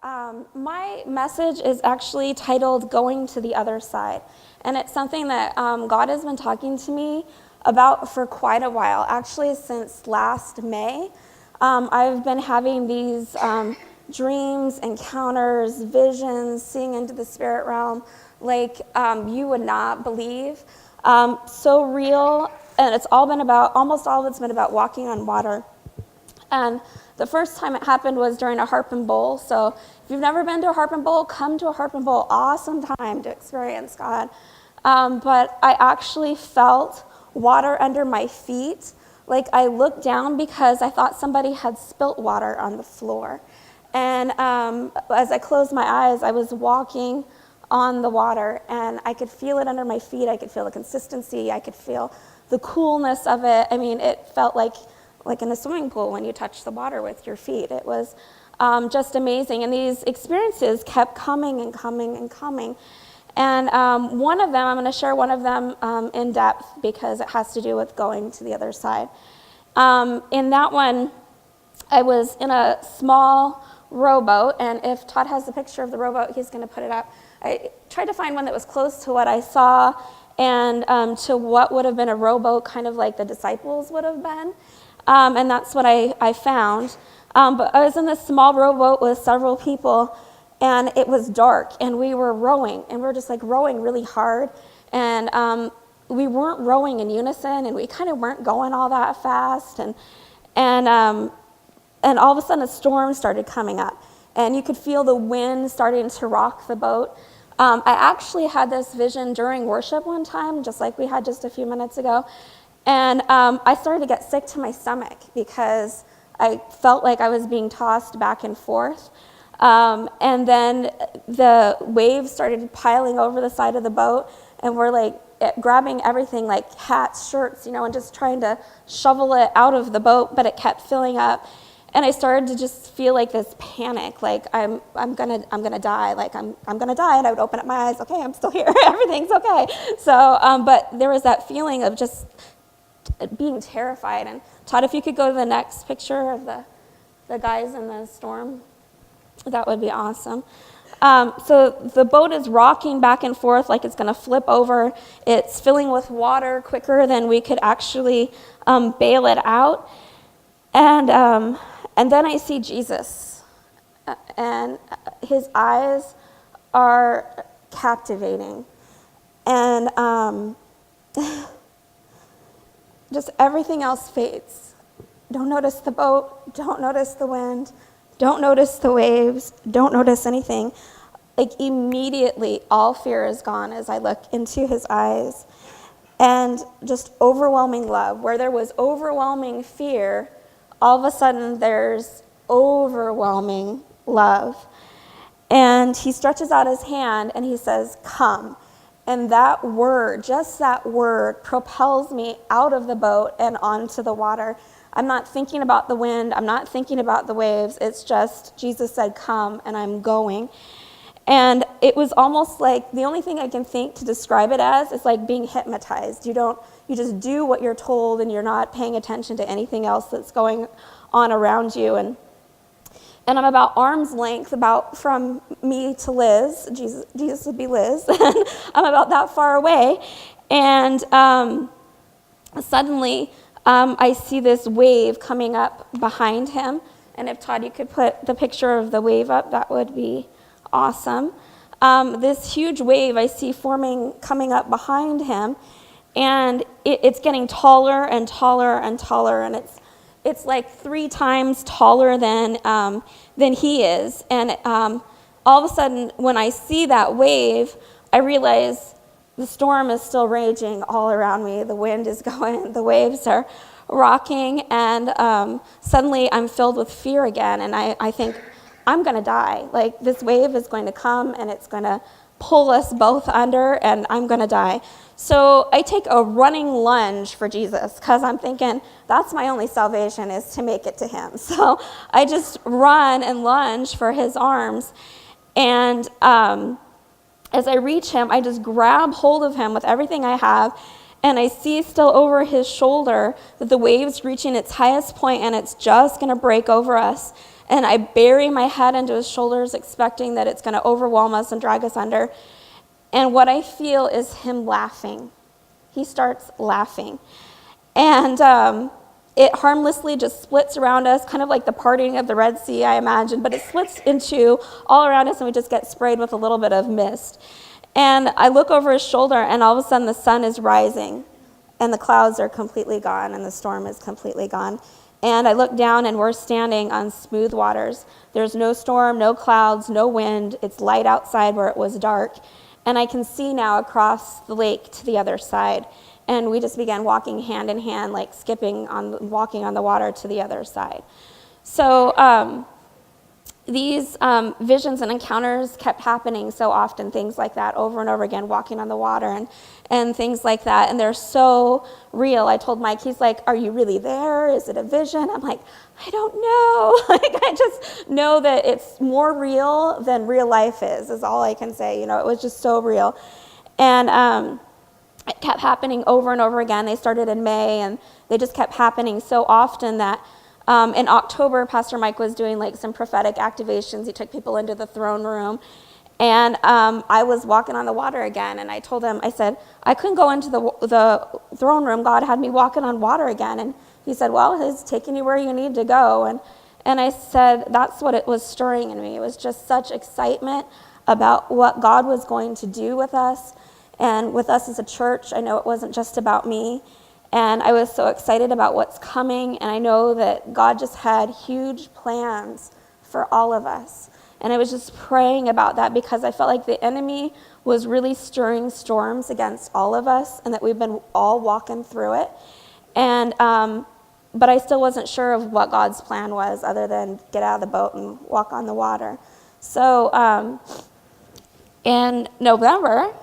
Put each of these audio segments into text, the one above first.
My message is actually titled Going to the Other Side. And it's something that God has been talking to me about for quite a while, actually since last May. I've been having these dreams, encounters, visions, seeing into the spirit realm like you would not believe. So real, and almost all of it's been about walking on water. And the first time it happened was during a harp and bowl. So if you've never been to a harp and bowl, come to a harp and bowl. Awesome time to experience God. But I actually felt water under my feet. Like I looked down because I thought somebody had spilt water on the floor. And as I closed my eyes, I was walking on the water, and I could feel it under my feet. I could feel the consistency. I could feel the coolness of it. I mean, it felt like in a swimming pool when you touch the water with your feet. It was just amazing. And these experiences kept coming and coming and coming. And one of them, I'm going to share one of them in depth because it has to do with going to the other side. In that one, I was in a small rowboat, and if Todd has a picture of the rowboat, he's going to put it up. I tried to find one that was close to what I saw and to what would have been a rowboat, kind of like the disciples would have been. And that's what I found. But I was in this small rowboat with several people, and it was dark, and we were rowing, and we were just like rowing really hard. And we weren't rowing in unison, and we kind of weren't going all that fast. And all of a sudden a storm started coming up, and you could feel the wind starting to rock the boat. I actually had this vision during worship one time, just like we had just a few minutes ago. And I started to get sick to my stomach because I felt like I was being tossed back and forth. And then the waves started piling over the side of the boat, and we're like grabbing everything like hats, shirts, and just trying to shovel it out of the boat, but it kept filling up. And I started to just feel like this panic, like I'm gonna die, like I'm gonna die. And I would open up my eyes, okay, I'm still here, everything's okay. So, but there was that feeling of just being terrified. And Todd, if you could go to the next picture of the guys in the storm, that would be awesome. So the boat is rocking back and forth like it's going to flip over. It's filling with water quicker than we could actually bail it out. And then I see Jesus, and his eyes are captivating. And just everything else fades. Don't notice the boat, don't notice the wind, don't notice the waves, don't notice anything. Like immediately, all fear is gone as I look into his eyes. And just overwhelming love. Where there was overwhelming fear, all of a sudden there's overwhelming love. And he stretches out his hand and he says, "Come." And that word, just that word, propels me out of the boat and onto the water. I'm not thinking about the wind. I'm not thinking about the waves. It's just Jesus said, "Come," and I'm going. And it was almost like the only thing I can think to describe it as is like being hypnotized. You just do what you're told, and you're not paying attention to anything else that's going on around you. And I'm about arm's length, about from me to Liz. Jesus would be Liz. And I'm about that far away. And suddenly, I see this wave coming up behind him. And if Todd, you could put the picture of the wave up, that would be awesome. This huge wave I see coming up behind him. And it's getting taller and taller and taller. And it's like 3 times taller than he is. And all of a sudden, when I see that wave, I realize the storm is still raging all around me. The wind is going, the waves are rocking, and suddenly I'm filled with fear again. And I think, I'm going to die. Like, this wave is going to come, and it's going to pull us both under, and I'm going to die. So I take a running lunge for Jesus because I'm thinking that's my only salvation is to make it to him. So I just run and lunge for his arms. And as I reach him, I just grab hold of him with everything I have. And I see still over his shoulder that the wave's reaching its highest point, and it's just going to break over us. And I bury my head into his shoulders, expecting that it's going to overwhelm us and drag us under. And what I feel is him laughing. He starts laughing. And it harmlessly just splits around us, kind of like the parting of the Red Sea, I imagine. But it splits into all around us, and we just get sprayed with a little bit of mist. And I look over his shoulder, and all of a sudden the sun is rising, and the clouds are completely gone, and the storm is completely gone. And I look down, and we're standing on smooth waters. There's no storm, no clouds, no wind. It's light outside where it was dark. And I can see now across the lake to the other side. And we just began walking hand in hand, like walking on the water to the other side. So these visions and encounters kept happening so often, things like that, over and over again, walking on the water and things like that. And they're so real. I told Mike, he's like, are you really there? Is it a vision? I'm like, I don't know. Like, I just know that it's more real than real life is all I can say. It was just so real. And it kept happening over and over again. They started in May, and they just kept happening so often that in October, Pastor Mike was doing like some prophetic activations. He took people into the throne room, and I was walking on the water again. And I told him, I said, I couldn't go into the throne room. God had me walking on water again. And he said, well, he's taking you where you need to go. And I said, that's what it was stirring in me. It was just such excitement about what God was going to do with us and with us as a church. I know it wasn't just about me. And I was so excited about what's coming, and I know that God just had huge plans for all of us. And I was just praying about that because I felt like the enemy was really stirring storms against all of us, and that we've been all walking through it. And but I still wasn't sure of what God's plan was, other than get out of the boat and walk on the water. So in November,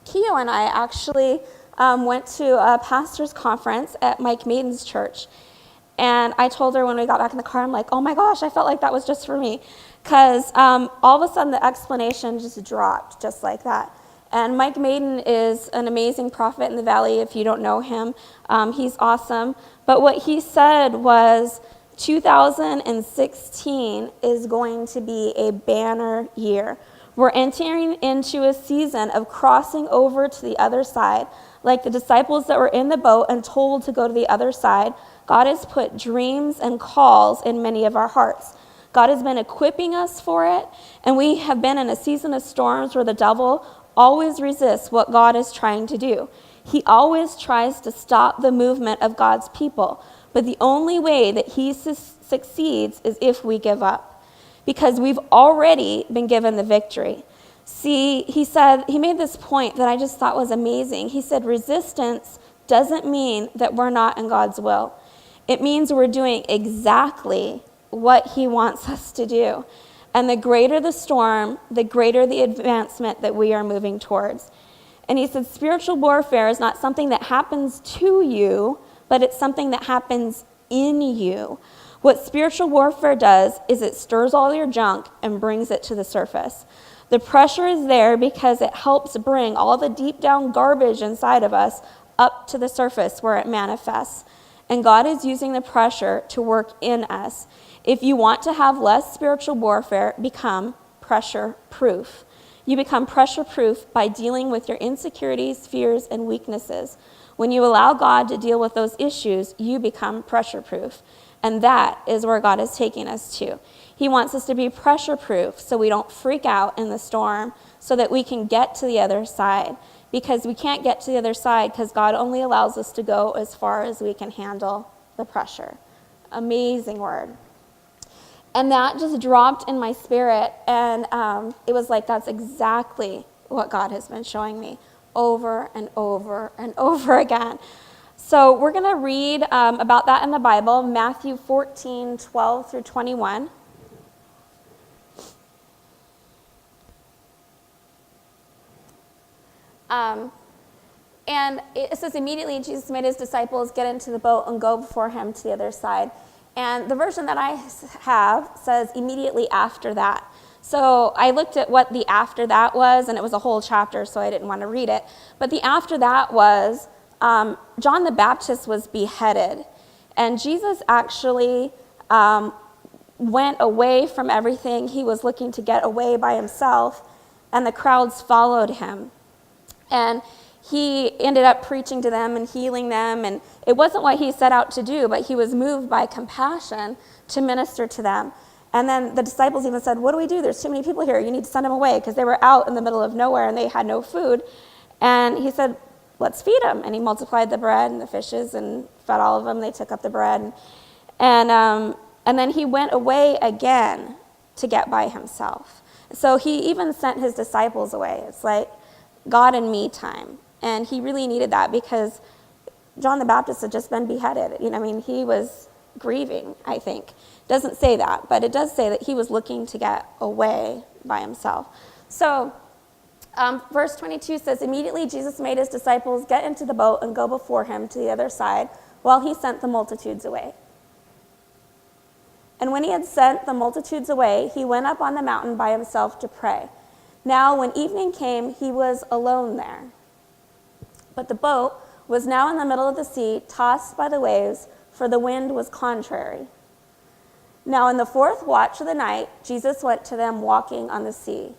Keo and I actually went to a pastor's conference at Mike Maiden's church. And I told her when we got back in the car, I'm like, oh my gosh, I felt like that was just for me. Because all of a sudden the explanation just dropped just like that. And Mike Maiden is an amazing prophet in the valley if you don't know him. He's awesome. But what he said was 2016 is going to be a banner year. We're entering into a season of crossing over to the other side. Like the disciples that were in the boat and told to go to the other side, God has put dreams and calls in many of our hearts. God has been equipping us for it, and we have been in a season of storms where the devil always resists what God is trying to do. He always tries to stop the movement of God's people, but the only way that he succeeds is if we give up, because we've already been given the victory. See, he made this point that I just thought was amazing. He said, resistance doesn't mean that we're not in God's will. It means we're doing exactly what he wants us to do. And the greater the storm, the greater the advancement that we are moving towards. And he said, spiritual warfare is not something that happens to you, but it's something that happens in you. What spiritual warfare does is it stirs all your junk and brings it to the surface. The pressure is there because it helps bring all the deep down garbage inside of us up to the surface where it manifests. And God is using the pressure to work in us. If you want to have less spiritual warfare, become pressure proof. You become pressure proof by dealing with your insecurities, fears, and weaknesses. When you allow God to deal with those issues, you become pressure proof. And that is where God is taking us to. He wants us to be pressure proof so we don't freak out in the storm, so that we can get to the other side. Because we can't get to the other side because God only allows us to go as far as we can handle the pressure. Amazing word. And that just dropped in my spirit, and it was like, that's exactly what God has been showing me over and over and over again. So we're going to read about that in the Bible, Matthew 14:12 through 21. And it says, immediately Jesus made his disciples get into the boat and go before him to the other side. And the version that I have says immediately after that. So I looked at what the after that was, and it was a whole chapter, so I didn't want to read it. But the after that was John the Baptist was beheaded. And Jesus actually went away from everything. He was looking to get away by himself, and the crowds followed him. And he ended up preaching to them and healing them, and it wasn't what he set out to do, but he was moved by compassion to minister to them. And then the disciples even said, what do we do? There's too many people here. You need to send them away, because they were out in the middle of nowhere and they had no food. And he said, let's feed them. And he multiplied the bread and the fishes and fed all of them. They took up the bread. And then he went away again to get by himself. So he even sent his disciples away. It's like God and me time. And he really needed that, because John the Baptist had just been beheaded. He was grieving, I think. Doesn't say that, but it does say that he was looking to get away by himself. So verse 22 says, immediately Jesus made his disciples get into the boat and go before him to the other side while he sent the multitudes away. And when he had sent the multitudes away, he went up on the mountain by himself to pray. Now when evening came, he was alone there. But the boat was now in the middle of the sea, tossed by the waves, for the wind was contrary. Now in the fourth watch of the night, Jesus went to them walking on the sea.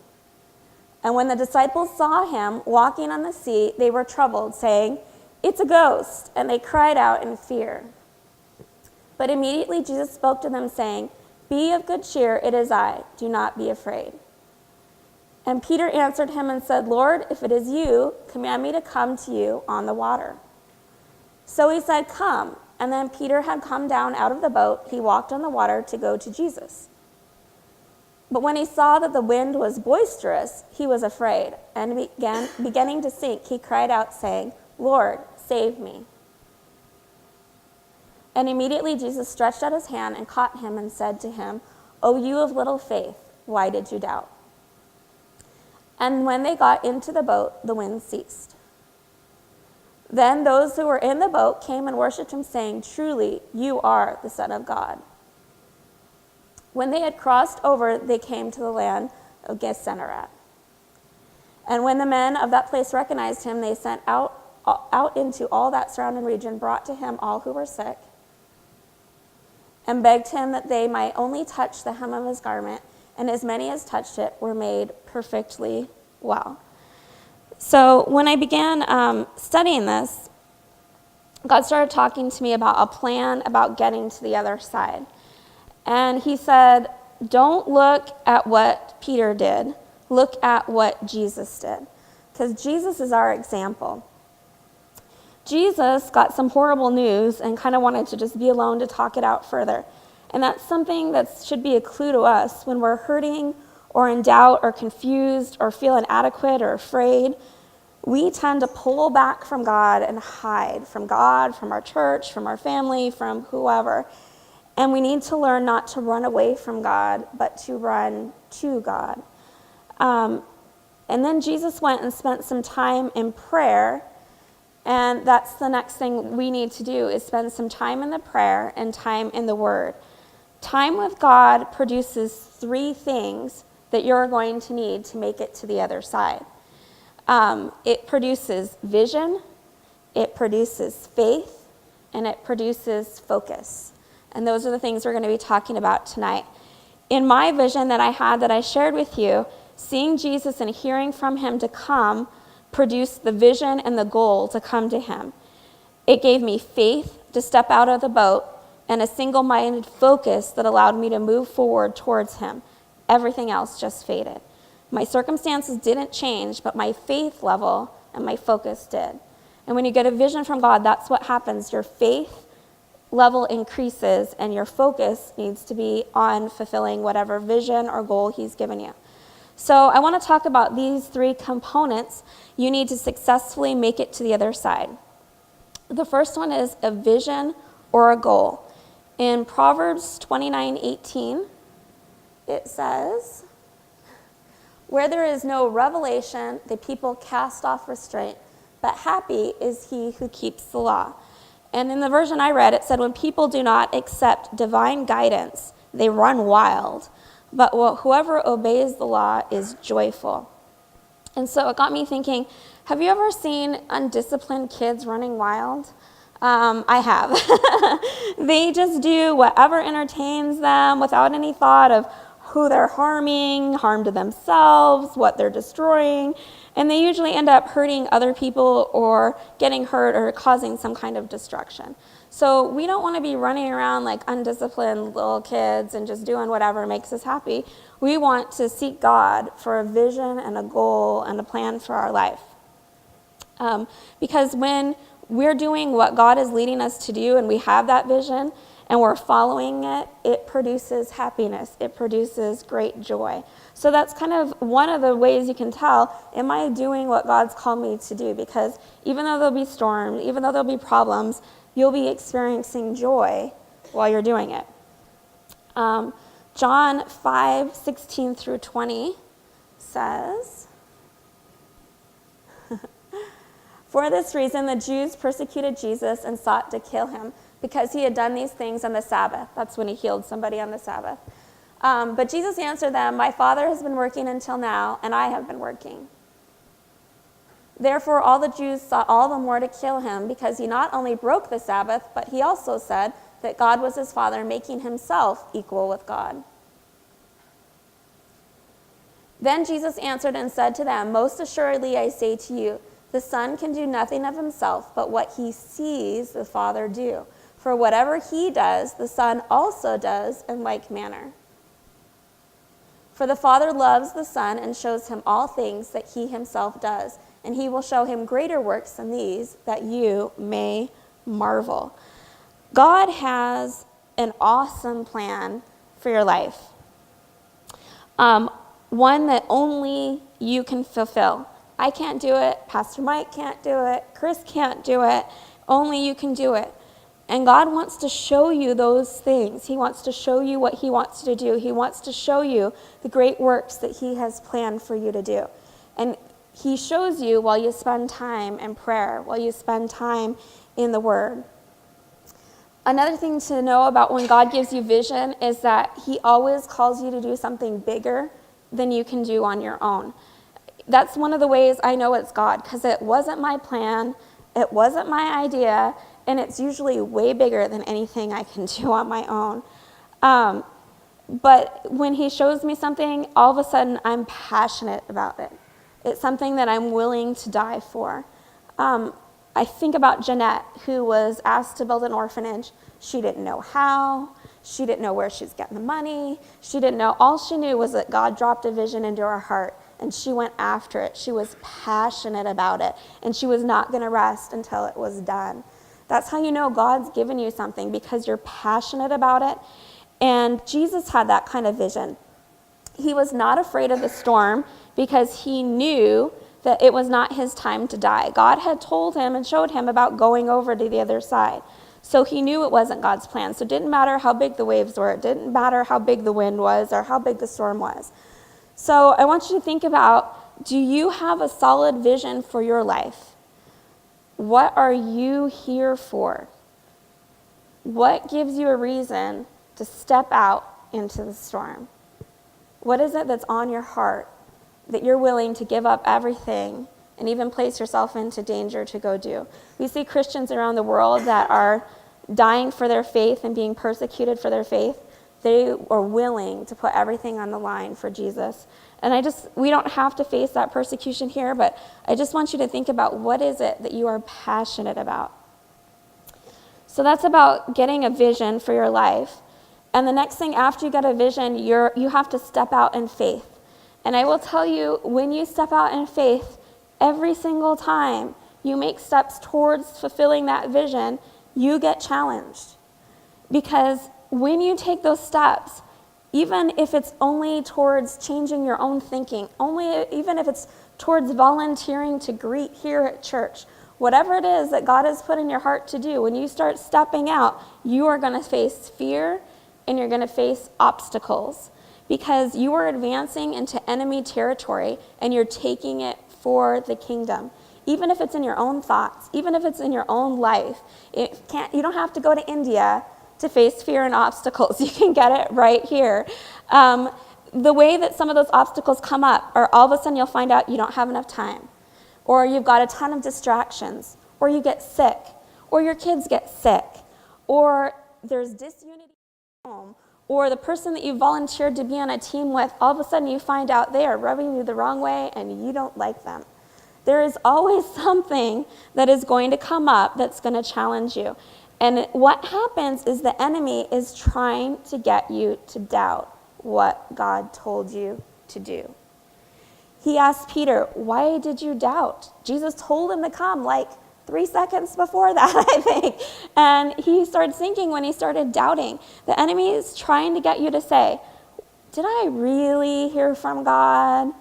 And when the disciples saw him walking on the sea, they were troubled, saying, it's a ghost, and they cried out in fear. But immediately Jesus spoke to them, saying, be of good cheer, it is I, do not be afraid. And Peter answered him and said, Lord, if it is you, command me to come to you on the water. So he said, come. And then Peter had come down out of the boat. He walked on the water to go to Jesus. But when he saw that the wind was boisterous, he was afraid, and beginning to sink, he cried out, saying, Lord, save me. And immediately Jesus stretched out his hand and caught him and said to him, O you of little faith, why did you doubt? And when they got into the boat, the wind ceased. Then those who were in the boat came and worshipped him, saying, truly, you are the Son of God. When they had crossed over, they came to the land of Gennesaret. And when the men of that place recognized him, they sent out into all that surrounding region, brought to him all who were sick, and begged him that they might only touch the hem of his garment, and as many as touched it were made perfectly well. So when I began studying this, God started talking to me about a plan about getting to the other side. And he said, don't look at what Peter did. Look at what Jesus did. Because Jesus is our example. Jesus got some horrible news and kind of wanted to just be alone to talk it out further. And that's something that should be a clue to us when we're hurting or in doubt or confused or feel inadequate or afraid. We tend to pull back from God and hide from God, from our church, from our family, from whoever. And we need to learn not to run away from God, but to run to God. And then Jesus went and spent some time in prayer. And that's the next thing we need to do, is spend some time in the prayer and time in the Word. Time with God produces three things that you're going to need to make it to the other side. It produces vision, it produces faith, and it produces focus. And those are the things we're going to be talking about tonight. In my vision that I had, that I shared with you, seeing Jesus and hearing from him to come produced the vision and the goal to come to him. It gave me faith to step out of the boat and a single-minded focus that allowed me to move forward towards him. Everything else just faded. My circumstances didn't change, but my faith level and my focus did. And when you get a vision from God, that's what happens. Your faith level increases and your focus needs to be on fulfilling whatever vision or goal he's given you. So I want to talk about these three components you need to successfully make it to the other side. The first one is a vision or a goal. In Proverbs 29:18, it says, where there is no revelation, the people cast off restraint, but happy is he who keeps the law. And in the version I read, it said, when people do not accept divine guidance, they run wild. But whoever obeys the law is joyful. And so it got me thinking, have you ever seen undisciplined kids running wild? I have. They just do whatever entertains them without any thought of who they're harming, harm to themselves, what they're destroying, and they usually end up hurting other people or getting hurt or causing some kind of destruction. So we don't want to be running around like undisciplined little kids and just doing whatever makes us happy. We want to seek God for a vision and a goal and a plan for our life. Because when we're doing what God is leading us to do and we have that vision and we're following it, it produces happiness. It produces great joy. So that's kind of one of the ways you can tell, am I doing what God's called me to do? Because even though there'll be storms, even though there'll be problems, you'll be experiencing joy while you're doing it. John 5:16 through 20 says, "For this reason the Jews persecuted Jesus and sought to kill him, because he had done these things on the Sabbath." That's when he healed somebody on the Sabbath. But Jesus answered them, "My Father has been working until now, and I have been working." Therefore all the Jews sought all the more to kill him, because he not only broke the Sabbath, but he also said that God was his Father, making himself equal with God. Then Jesus answered and said to them, "Most assuredly I say to you, the Son can do nothing of himself but what he sees the Father do. For whatever he does, the Son also does in like manner. For the Father loves the Son and shows him all things that he himself does, and he will show him greater works than these, that you may marvel." God has an awesome plan for your life. One that only you can fulfill. I can't do it. Pastor Mike can't do it. Chris can't do it. Only you can do it. And God wants to show you those things. He wants to show you what he wants to do. He wants to show you the great works that he has planned for you to do. And he shows you while you spend time in prayer, while you spend time in the Word. Another thing to know about when God gives you vision is that he always calls you to do something bigger than you can do on your own. That's one of the ways I know it's God, because it wasn't my plan, it wasn't my idea, and it's usually way bigger than anything I can do on my own. But when he shows me something, all of a sudden I'm passionate about it. It's something that I'm willing to die for. I think about Jeanette, who was asked to build an orphanage. She didn't know how. She didn't know where she was getting the money. She didn't know. All she knew was that God dropped a vision into her heart, and she went after it. She was passionate about it, and she was not going to rest until it was done. That's how you know God's given you something, because you're passionate about it. And Jesus had that kind of vision. He was not afraid of the storm because he knew that it was not his time to die. God had told him and showed him about going over to the other side. So he knew it wasn't God's plan. So it didn't matter how big the waves were. It didn't matter how big the wind was or how big the storm was. So I want you to think about, do you have a solid vision for your life? What are you here for? What gives you a reason to step out into the storm? What is it that's on your heart that you're willing to give up everything and even place yourself into danger to go do? We see Christians around the world that are dying for their faith and being persecuted for their faith. They are willing to put everything on the line for Jesus. And we don't have to face that persecution here, but I just want you to think about, what is it that you are passionate about? So that's about getting a vision for your life. And the next thing after you get a vision, you have to step out in faith. And I will tell you, when you step out in faith, every single time you make steps towards fulfilling that vision, you get challenged. Because when you take those steps, even if it's only towards changing your own thinking, even if it's towards volunteering to greet here at church, whatever it is that God has put in your heart to do, when you start stepping out, you are going to face fear and you're going to face obstacles, because you are advancing into enemy territory and you're taking it for the kingdom. Even if it's in your own thoughts, even if it's in your own life, you don't have to go to India to face fear and obstacles. You can get it right here. The way that some of those obstacles come up are, all of a sudden you'll find out you don't have enough time, or you've got a ton of distractions, or you get sick, or your kids get sick, or there's disunity at home, or the person that you volunteered to be on a team with, all of a sudden you find out they are rubbing you the wrong way and you don't like them. There is always something that is going to come up that's going to challenge you. And what happens is the enemy is trying to get you to doubt what God told you to do. He asked Peter, why did you doubt? Jesus told him to come like 3 seconds before that, I think. And he started thinking when he started doubting. The enemy is trying to get you to say, did I really hear from God?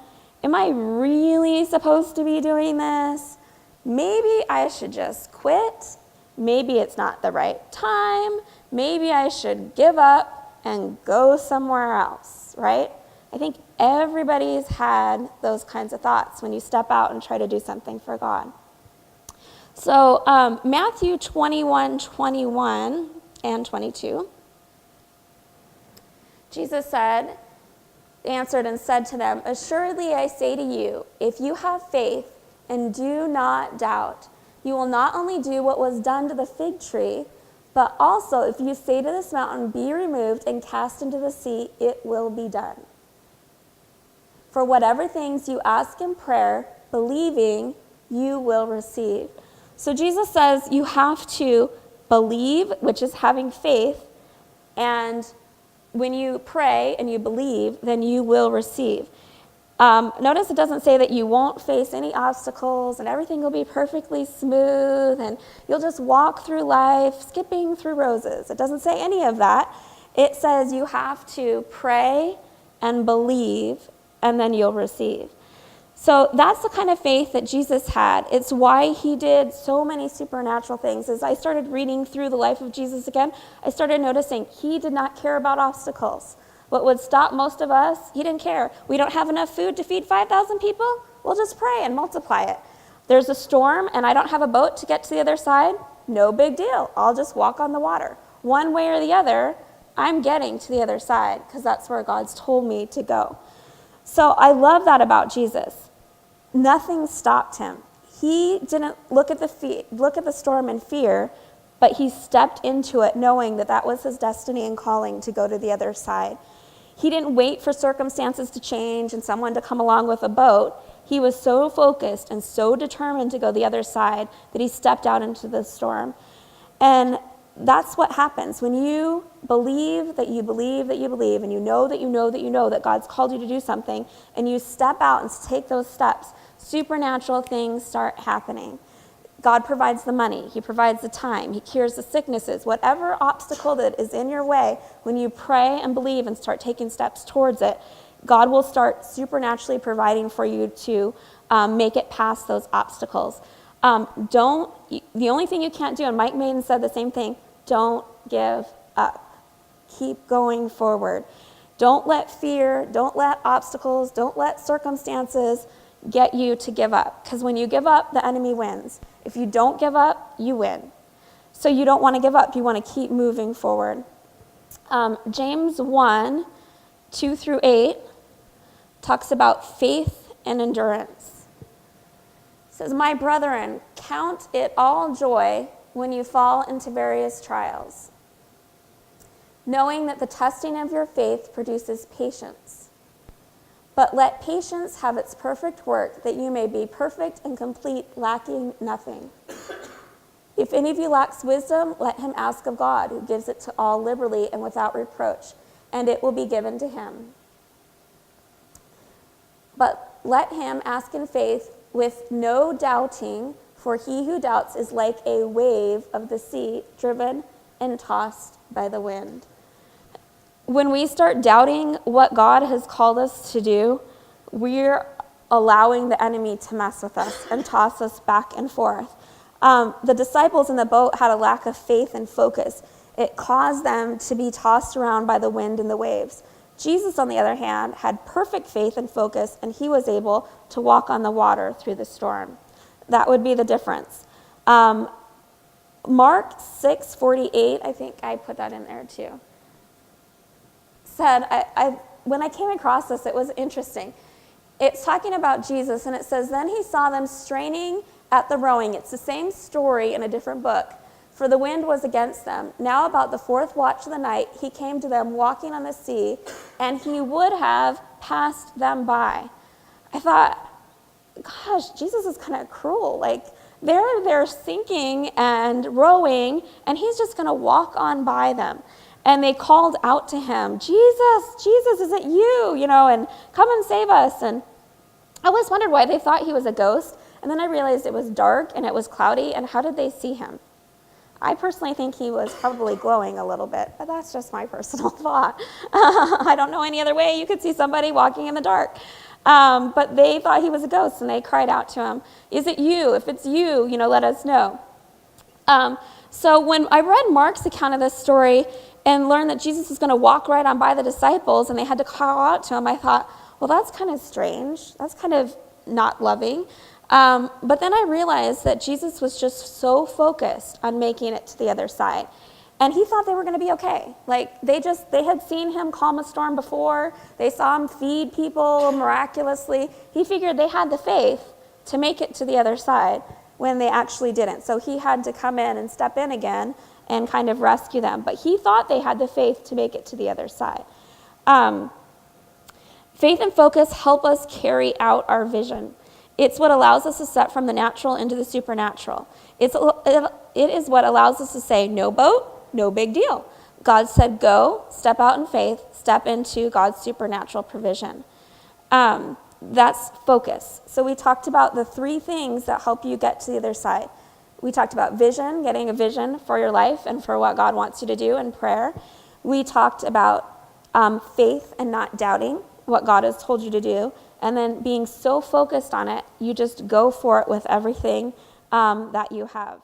Am I really supposed to be doing this? Maybe I should just quit. Maybe it's not the right time. Maybe I should give up and go somewhere else, right? I think everybody's had those kinds of thoughts when you step out and try to do something for God. So Matthew 21:21 and 22, Jesus answered and said to them, assuredly I say to you, if you have faith and do not doubt, you will not only do what was done to the fig tree, but also if you say to this mountain, be removed and cast into the sea, it will be done. For whatever things you ask in prayer, believing, you will receive. So Jesus says you have to believe, which is having faith, and when you pray and you believe, then you will receive. Notice it doesn't say that you won't face any obstacles and everything will be perfectly smooth and you'll just walk through life skipping through roses. It doesn't say any of that. It says you have to pray and believe and then you'll receive. So that's the kind of faith that Jesus had. It's why he did so many supernatural things. As I started reading through the life of Jesus again, I started noticing he did not care about obstacles. What would stop most of us, he didn't care. We don't have enough food to feed 5,000 people? We'll just pray and multiply it. There's a storm and I don't have a boat to get to the other side? No big deal. I'll just walk on the water. One way or the other, I'm getting to the other side because that's where God's told me to go. So I love that about Jesus. Nothing stopped him. He didn't look at the storm in fear, but he stepped into it knowing that that was his destiny and calling to go to the other side. He didn't wait for circumstances to change and someone to come along with a boat. He was so focused and so determined to go the other side that he stepped out into the storm. And that's what happens when you believe that you believe that you believe, and you know that you know that you know that God's called you to do something, and you step out and take those steps, supernatural things start happening. God provides the money. He provides the time. He cures the sicknesses. Whatever obstacle that is in your way, when you pray and believe and start taking steps towards it, God will start supernaturally providing for you to make it past those obstacles. The only thing you can't do, and Mike Maiden said the same thing, don't give up. Keep going forward. Don't let fear, don't let obstacles, don't let circumstances get you to give up. Because when you give up, the enemy wins. If you don't give up, you win. So you don't want to give up. You want to keep moving forward. James 1:2-8 talks about faith and endurance. It says, my brethren, count it all joy when you fall into various trials, knowing that the testing of your faith produces patience. But let patience have its perfect work, that you may be perfect and complete, lacking nothing. If any of you lacks wisdom, let him ask of God, who gives it to all liberally and without reproach, and it will be given to him. But let him ask in faith with no doubting, for he who doubts is like a wave of the sea, driven and tossed by the wind. When we start doubting what God has called us to do, we're allowing the enemy to mess with us and toss us back and forth. The disciples in the boat had a lack of faith and focus. It caused them to be tossed around by the wind and the waves. Jesus, on the other hand, had perfect faith and focus, and he was able to walk on the water through the storm. That would be the difference. Mark 6:48, I think I put that in there too, said, when I came across this, it was interesting. It's talking about Jesus, and it says, then he saw them straining at the rowing. It's the same story in a different book. for the wind was against them. Now about the fourth watch of the night, he came to them walking on the sea, and he would have passed them by. I thought, gosh, Jesus is kind of cruel. Like, they're sinking and rowing, and he's just going to walk on by them. And they called out to him, Jesus, Jesus, is it you? And come and save us. And I always wondered why they thought he was a ghost. And then I realized it was dark and it was cloudy, and how did they see him? I personally think he was probably glowing a little bit, but that's just my personal thought. I don't know any other way you could see somebody walking in the dark. But they thought he was a ghost, and they cried out to him, is it you? If it's you, let us know. So when I read Mark's account of this story and learned that Jesus was going to walk right on by the disciples and they had to call out to him, I thought, well, that's kind of strange. That's kind of not loving. But then I realized that Jesus was just so focused on making it to the other side. And he thought they were going to be okay. Like, they had seen him calm a storm before. They saw him feed people miraculously. He figured they had the faith to make it to the other side when they actually didn't. So he had to come in and step in again and kind of rescue them. But he thought they had the faith to make it to the other side. Faith and focus help us carry out our vision. It's what allows us to step from the natural into the supernatural. It is what allows us to say, no boat, no big deal. God said, go, step out in faith, step into God's supernatural provision. That's focus. So we talked about the 3 things that help you get to the other side. We talked about vision, getting a vision for your life and for what God wants you to do in prayer. We talked about faith and not doubting what God has told you to do. And then being so focused on it, you just go for it with everything that you have.